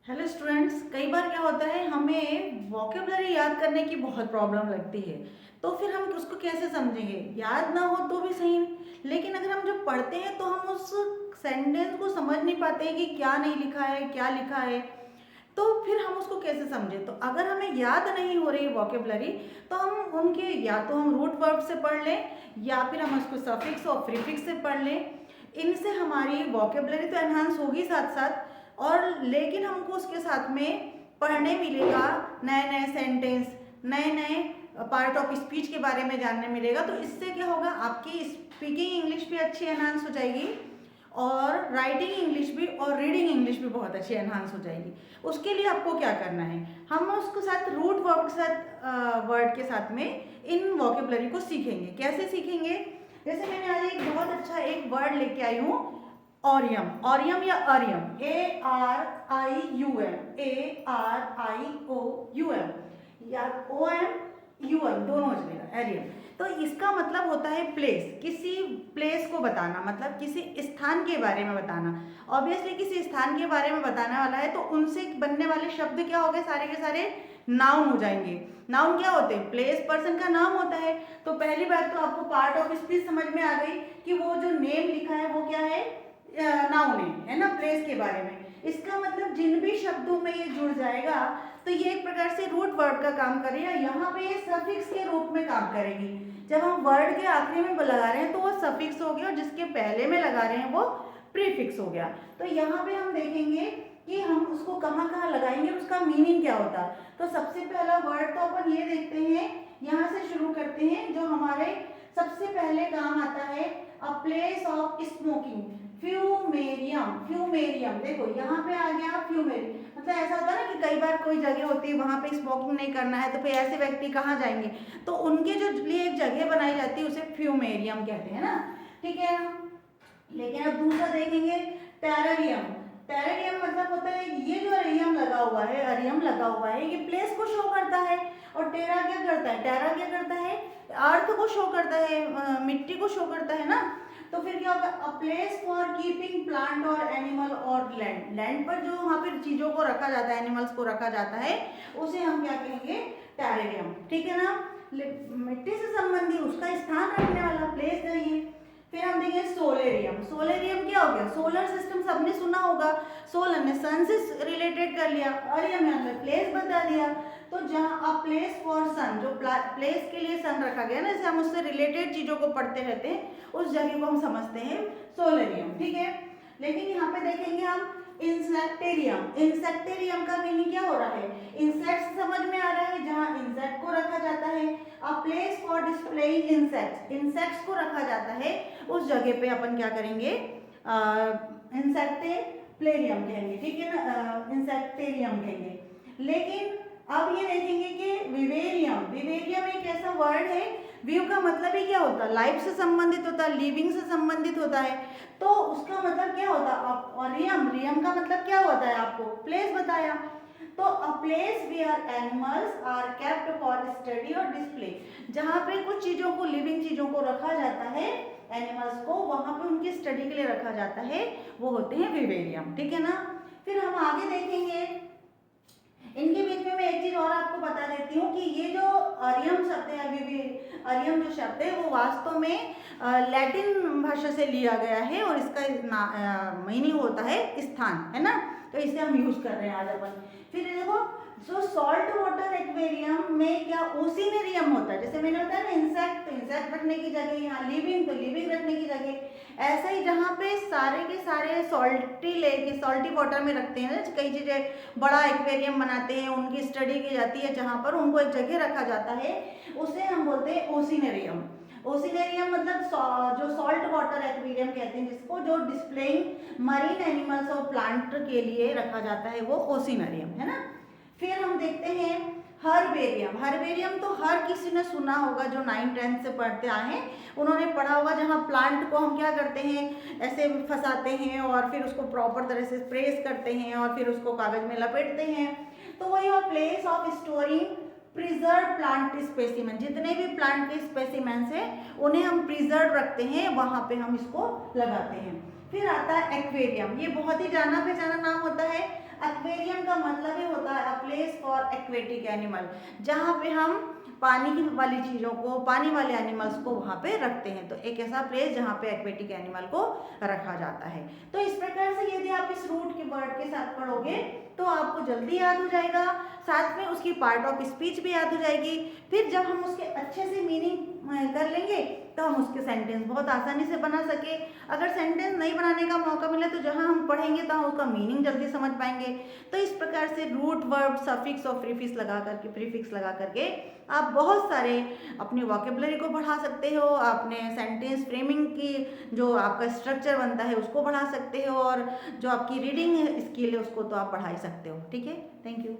Hello students, कई बार क्या होता है हमें वोकेबलरी याद करने की बहुत प्रॉब्लम लगती है। तो फिर हम उसको कैसे समझेंगे? याद ना हो तो भी सही, लेकिन अगर हम जब पढ़ते हैं तो हम उस सेंटेंस को समझ नहीं पाते हैं कि क्या नहीं लिखा है, क्या लिखा है। तो फिर हम उसको कैसे समझें? तो अगर हमें याद नहीं हो रही वोकेबलरी तो हम उनके या तो हम रूट वर्ब से पढ़ लें या फिर हम उसको सफिक्स और प्रीफिक्स से पढ़ लें। इनसे हमारी वोकेबलरी तो एनहांस होगी साथ साथ, और लेकिन हमको उसके साथ में पढ़ने मिलेगा नए नए सेंटेंस, नए नए पार्ट ऑफ स्पीच के बारे में जानने मिलेगा। तो इससे क्या होगा, आपकी स्पीकिंग इंग्लिश भी अच्छी एनहांस हो जाएगी और राइटिंग इंग्लिश भी और रीडिंग इंग्लिश भी बहुत अच्छी एनहांस हो जाएगी। उसके लिए आपको क्या करना है, हम उसके साथ रूट वर्ड के साथ वर्ड के साथ में इन वोकेबलरी को सीखेंगे। कैसे सीखेंगे? जैसे मैंने आज एक बहुत अच्छा एक वर्ड लेके आई हूँ, ऑरियम। ऑरियम या अरियम, ARIUM, या OMUM दोनों हो जाएगा, एरियम। तो इसका मतलब होता है प्लेस, किसी प्लेस को बताना, मतलब किसी स्थान के बारे में बताना। ऑब्वियसली किसी स्थान के बारे में बताने वाला है तो उनसे बनने वाले शब्द क्या हो गए, सारे के सारे नाउन हो जाएंगे। नाउन क्या होते हैं? प्लेस, पर्सन का नाम होता है। तो पहली बात तो आपको पार्ट ऑफ स्पीच समझ में आ गई कि वो जो नेम लिखा है वो क्या है, नाउन है ना, प्लेस के बारे में। इसका मतलब जिन भी शब्दों में ये जुड़ जाएगा तो ये एक प्रकार से रूट वर्ड का काम करेगा। यहाँ पे ये सफिक्स के रूप में काम करेगी। जब हम वर्ड के आखिरी में लगा रहे हैं तो वो सफिक्स हो गया और जिसके पहले में लगा रहे हैं वो प्रीफिक्स हो गया। तो यहाँ पे हम देखेंगे कि हम उसको कहाँ कहाँ लगाएंगे और उसका मीनिंग क्या होता है। तो सबसे पहला वर्ड तो अपन ये देखते हैं, यहाँ से शुरू करते हैं। जो हमारे सबसे पहले काम आता है, अ प्लेस ऑफ स्मोकिंग, फ्यूमेरियम। फ्यूमेरियम देखो यहाँ पे आ गया फ्यूमेरियम। मतलब ऐसा होता है ना कि कई बार कोई जगह होती है वहां पे स्मोकिंग नहीं करना है, तो फिर ऐसे व्यक्ति कहाँ जाएंगे? तो उनके जो लिए एक जगह बनाई जाती है उसे फ्यूमेरियम कहते हैं ना, ठीक है। लेकिन अब दूसरा देखेंगे, टेरेरियम। टेरेरियम मतलब होता है ये जो अरियम लगा हुआ है, अरियम लगा हुआ है, ये प्लेस को शो करता है। और टेरा क्या करता है? टेरा क्या करता है? अर्थ को शो करता है, मिट्टी को शो करता है ना। तो फिर क्या होगा, a place for keeping plant और एनिमल और लैंड। लैंड पर जो वहाँ पर चीजों को रखा जाता है, एनिमल्स को रखा जाता है, उसे हम क्या कहेंगे? टेरेरियम, ठीक है ना। मिट्टी से संबंधित उसका स्थान रखने वाला प्लेस है ये। फिर हम देखेंगे सोलेरियम। सोलेरियम क्या हो गया? सोलर सिस्टम सबने सुना होगा, सोलर ने सन से रिलेटेड कर लिया, अरियम ने प्लेस बता दिया। तो जहाँ अ प्लेस फॉर सन, जो प्लेस के लिए सन रखा गया ना, जैसे हम उससे रिलेटेड चीजों को पढ़ते रहते हैं उस जगह को हम समझते हैं सोलेरियम, ठीक है। लेकिन यहाँ पे देखेंगे हम इंसेक्टेरियम। इंसेक्टेरियम का मीनिंग क्या हो रहा है? इंसेक्ट्स समझ में आ रहा है, जहाँ इंसेक्ट को रखा जाता है। A place for displaying insects, insects को रखा जाता है, उस जगह पे अपन क्या करेंगे? इंसेक्टेरियम कहेंगे, ठीक है ना, इंसेक्टेरियम कहेंगे। लेकिन अब ये देखेंगे कि विवेरियम। विवेरियम एक ऐसा वर्ड है, व्यू का मतलब ही क्या होता है? लाइफ से संबंधित होता है, लिविंग से संबंधित होता है। तो उसका मतलब क्या होता है? और रियम, रियम का मतलब क्या होता है? आपको प्लेस बताया। तो a place where animals are kept for study और डिस्प्ले, जहाँ पे कुछ चीजों को, लिविंग चीजों को रखा जाता है, एनिमल्स को वहां पे उनकी स्टडी के लिए रखा जाता है, वो होते हैं विवेरियम, ठीक है ना। फिर हम आगे देखेंगे, इनके बीच में मैं एक चीज और आपको बता देती हूँ कि ये जो अरियम शब्द है, अरियम जो शब्द है वो वास्तव में लैटिन भाषा से लिया गया है और इसका मीनिंग होता है स्थान, है ना। तो इसे हम यूज कर रहे हैं आज अपन। फिर देखो, जो सॉल्ट वाटर एक्वेरियम में क्या ओसिनेरियम होता है, जैसे मैंने बताया ना, इंसेक्ट तो इंसेक्ट रखने की जगह, यहाँ लिविंग तो लिविंग रखने की जगह। ऐसा ही जहाँ पे सारे के सारे सॉल्टी लेक, सॉल्टी वाटर में रखते हैं ना, कई चीजें बड़ा एक्वेरियम बनाते हैं, उनकी स्टडी की जाती है, जहाँ पर उनको एक जगह रखा जाता है, उसे हम बोलते हैं ओसिनेरियम। ओसिनेरियम मतलब जो सॉल्ट वाटर एक्वेरियम कहते हैं जिसको, जो डिस्प्लेइंग मरीन एनिमल्स और प्लांट के लिए रखा जाता है, वो ओसिनेरियम है ना। फिर हम देखते हैं हर्बेरियम। हर्बेरियम तो हर किसी ने सुना होगा, जो 9th-10th से पढ़ते आए हैं उन्होंने पढ़ा होगा, जहाँ प्लांट को हम क्या करते हैं, ऐसे फंसाते हैं और फिर उसको प्रॉपर तरह से प्रेस करते हैं और फिर उसको कागज में लपेटते हैं। तो वही place of storing preserve plant specimen, जितने भी प्लांट के स्पेसिमेंस हैं उन्हें हम प्रिजर्व रखते हैं, वहां पे हम इसको लगाते हैं। फिर आता है एक्वेरियम। ये बहुत ही जाना पहचाना नाम होता है। एक्वेरियम का मतलब ही होता है a place for aquatic animal, जहाँ पे हम पानी की वाली चीज़ों को, पानी वाले एनिमल्स को वहाँ पे रखते हैं। तो एक ऐसा प्लेस जहाँ पे एक्वेटिक एनिमल को रखा जाता है। तो इस प्रकार से यदि आप इस रूट के वर्ड के साथ पढ़ोगे तो आपको जल्दी याद हो जाएगा, साथ में उसकी पार्ट ऑफ स्पीच भी याद हो जाएगी। फिर जब हम उसके अच्छे से मीनिंग कर लेंगे तो हम उसके सेंटेंस बहुत आसानी से बना सके। अगर सेंटेंस नहीं बनाने का मौका मिले तो जहाँ हम पढ़ेंगे तो हम उसका मीनिंग जल्दी समझ पाएंगे। तो इस प्रकार से रूट, वर्ब, सफिक्स और प्रीफिक्स लगा करके आप बहुत सारे अपनी वोकेबलरी को बढ़ा सकते हो, अपने सेंटेंस फ्रेमिंग की जो आपका स्ट्रक्चर बनता है उसको बढ़ा सकते हो, और जो आपकी रीडिंग स्किल है उसको तो आप बढ़ा ही सकते हो। ठीक है, थैंक यू।